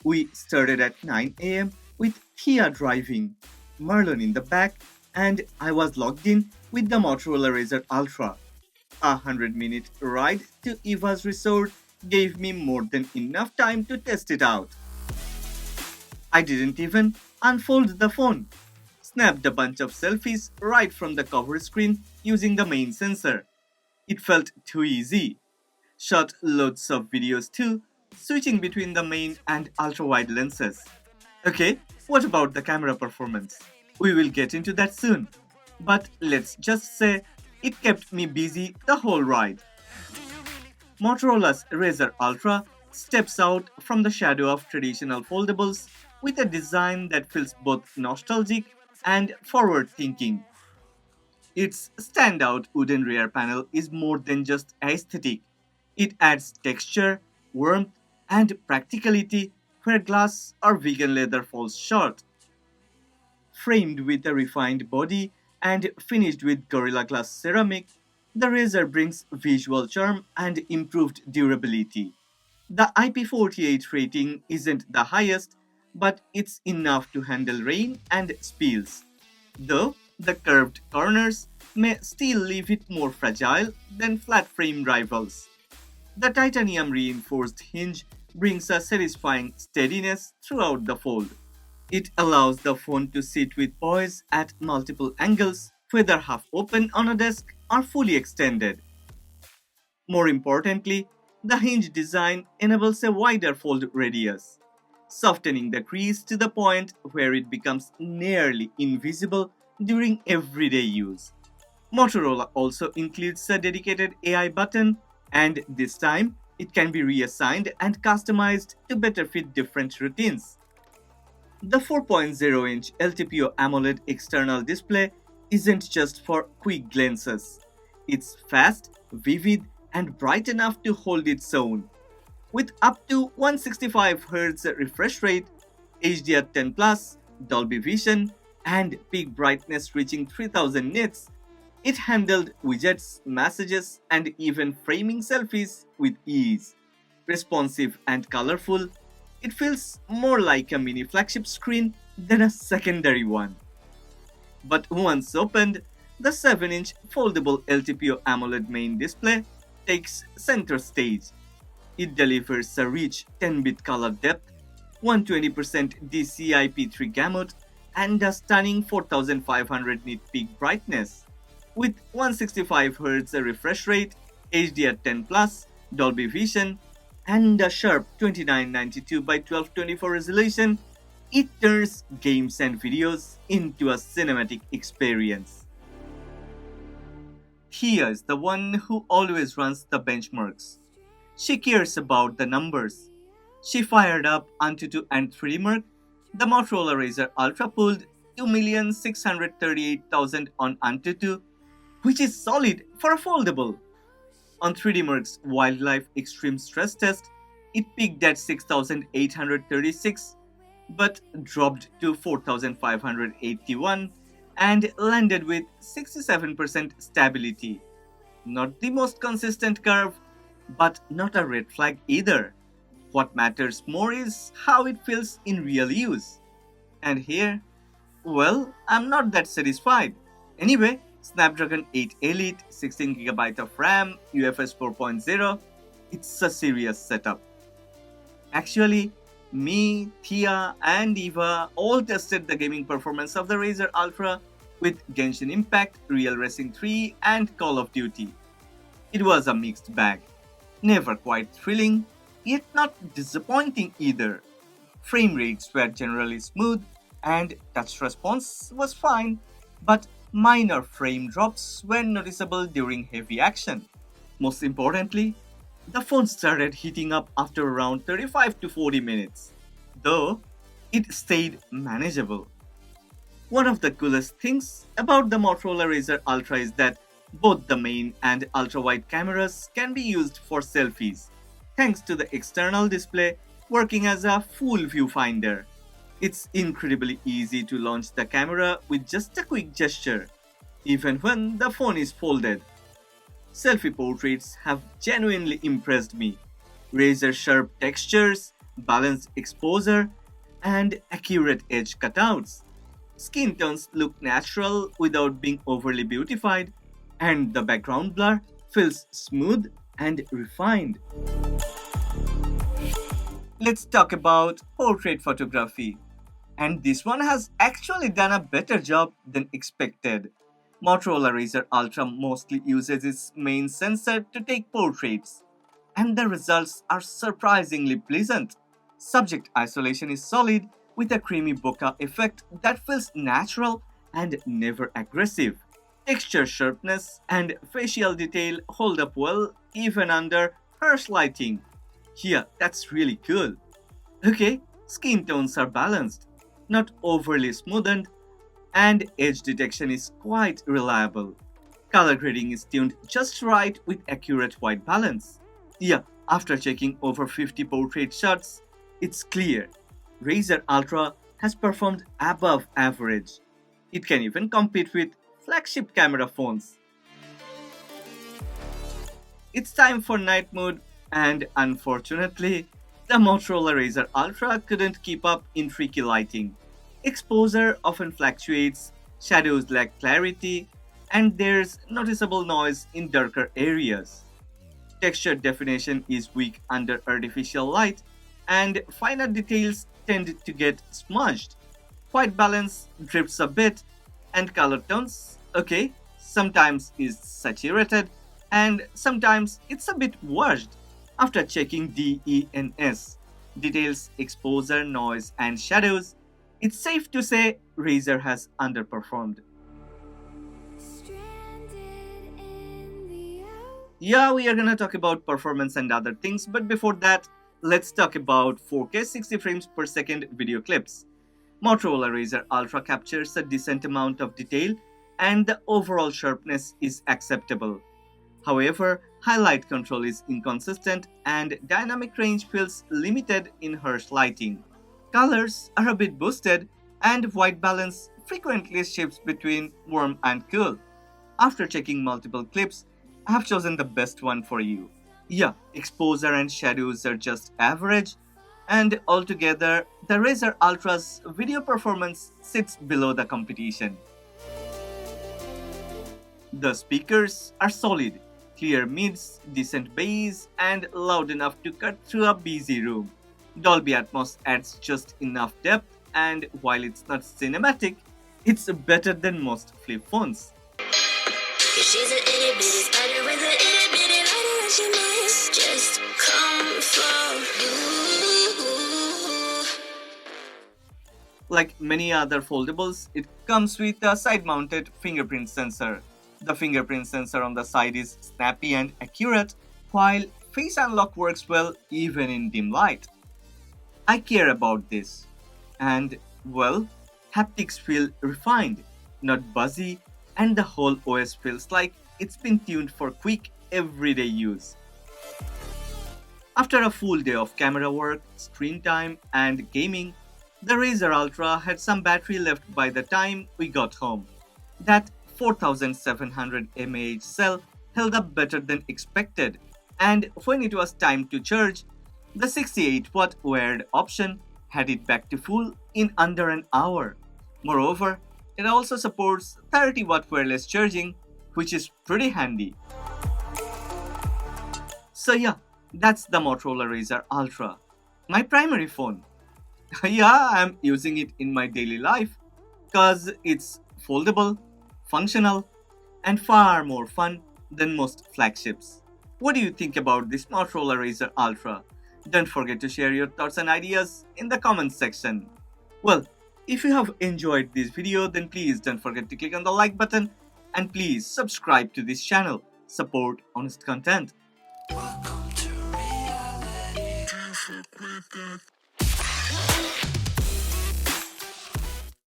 We started at 9 a.m. with Thea driving, Marlon in the back, and I was logged in with the Motorola Razr Ultra. 100-minute ride to Eva's resort gave me more than enough time to test it out. I didn't even unfold the phone. Snapped a bunch of selfies right from the cover screen using the main sensor. It felt too easy. Shot loads of videos too, switching between the main and ultra wide lenses. Okay, what about the camera performance? We will get into that soon. But let's just say it kept me busy the whole ride. Motorola's Razr Ultra steps out from the shadow of traditional foldables with a design that feels both nostalgic and forward thinking. Its standout wooden rear panel is more than just aesthetic. It adds texture, warmth, and practicality where glass or vegan leather falls short. Framed with a refined body and finished with Gorilla Glass ceramic, the Razor brings visual charm and improved durability. The IP48 rating isn't the highest, but it's enough to handle rain and spills. Though the curved corners may still leave it more fragile than flat frame rivals. The titanium reinforced hinge brings a satisfying steadiness throughout the fold. It allows the phone to sit with poise at multiple angles, whether half open on a desk or fully extended. More importantly, the hinge design enables a wider fold radius, softening the crease to the point where it becomes nearly invisible during everyday use. Motorola also includes a dedicated AI button, and this time it can be reassigned and customized to better fit different routines. The 4.0-inch LTPO AMOLED external display isn't just for quick glances. It's fast, vivid, and bright enough to hold its own. With up to 165Hz refresh rate, HDR10 Plus, Dolby Vision, and peak brightness reaching 3000 nits, it handled widgets, messages, and even framing selfies with ease. Responsive and colorful, it feels more like a mini flagship screen than a secondary one. But once opened, the 7-inch foldable LTPO AMOLED main display takes center stage. It delivers a rich 10-bit color depth, 120% DCI-P3 gamut, and a stunning 4500 nit peak brightness. With 165Hz refresh rate, HDR10 Plus, Dolby Vision, and a sharp 2992 by 1224 resolution, it turns games and videos into a cinematic experience. Here's the one who always runs the benchmarks. She cares about the numbers. She fired up Antutu and 3D Mark. The Motorola Razr Ultra pulled 2,638,000 on Antutu, which is solid for a foldable. On 3D Mark's Wildlife Extreme Stress Test, it peaked at 6,836 but dropped to 4,581 and landed with 67% stability. Not the most consistent curve, but not a red flag either. What matters more is how it feels in real use. And here, well, I'm not that satisfied. Anyway, Snapdragon 8 Elite, 16GB of RAM, UFS 4.0, it's a serious setup. Actually, me, Thea, and Eva all tested the gaming performance of the Razr Ultra with Genshin Impact, Real Racing 3, and Call of Duty. It was a mixed bag. Never quite thrilling, yet not disappointing either. Frame rates were generally smooth, and touch response was fine, but minor frame drops were noticeable during heavy action. Most importantly, the phone started heating up after around 35 to 40 minutes, though it stayed manageable. One of the coolest things about the Motorola Razr Ultra is that both the main and ultra-wide cameras can be used for selfies, thanks to the external display working as a full viewfinder. It's incredibly easy to launch the camera with just a quick gesture, even when the phone is folded. Selfie portraits have genuinely impressed me. Razor sharp textures, balanced exposure, and accurate edge cutouts. Skin tones look natural without being overly beautified, and the background blur feels smooth and refined. Let's talk about portrait photography. And this one has actually done a better job than expected. Motorola Razr Ultra mostly uses its main sensor to take portraits, and the results are surprisingly pleasant. Subject isolation is solid with a creamy bokeh effect that feels natural and never aggressive. Texture sharpness and facial detail hold up well even under harsh lighting. Yeah, that's really cool. Okay, skin tones are balanced, not overly smoothened, and edge detection is quite reliable. Color grading is tuned just right with accurate white balance. Yeah, after checking over 50 portrait shots, it's clear Razer Ultra has performed above average. It can even compete with flagship camera phones. It's time for night mode, and unfortunately, the Motorola Razr Ultra couldn't keep up in tricky lighting. Exposure often fluctuates, shadows lack clarity, and there's noticeable noise in darker areas. Texture definition is weak under artificial light, and finer details tend to get smudged. White balance drifts a bit, and color tones, okay, sometimes is saturated, and sometimes it's a bit washed. After checking DENS, details, exposure, noise, and shadows, it's safe to say Razer has underperformed. Yeah, we are gonna talk about performance and other things, but before that, let's talk about 4K 60 frames per second video clips. Motorola Razr Ultra captures a decent amount of detail and the overall sharpness is acceptable. However, highlight control is inconsistent and dynamic range feels limited in harsh lighting. Colors are a bit boosted and white balance frequently shifts between warm and cool. After checking multiple clips, I have chosen the best one for you. Yeah, exposure and shadows are just average, and altogether, the Razer Ultra's video performance sits below the competition. The speakers are solid, clear mids, decent bass, and loud enough to cut through a busy room. Dolby Atmos adds just enough depth, and while it's not cinematic, it's better than most flip phones. She's an itty bitty spider with an itty bitty lighter and she might just come for you. Like many other foldables, it comes with a side-mounted fingerprint sensor. The fingerprint sensor on the side is snappy and accurate, while face unlock works well even in dim light. I care about this. And, well, haptics feel refined, not buzzy, and the whole OS feels like it's been tuned for quick, everyday use. After a full day of camera work, screen time, and gaming, the Razer Ultra had some battery left by the time we got home. That 4700 mAh cell held up better than expected, and when it was time to charge, the 68-watt wired option had it back to full in under an hour. Moreover, it also supports 30-watt wireless charging, which is pretty handy. So yeah, that's the Motorola Razr Ultra, my primary phone. Yeah, I'm using it in my daily life cause it's foldable, functional, and far more fun than most flagships. What do you think about this Motorola Razr Ultra? Don't forget to share your thoughts and ideas in the comments section. Well, if you have enjoyed this video, then please don't forget to click on the like button and please subscribe to this channel. Support honest content. Welcome to reality.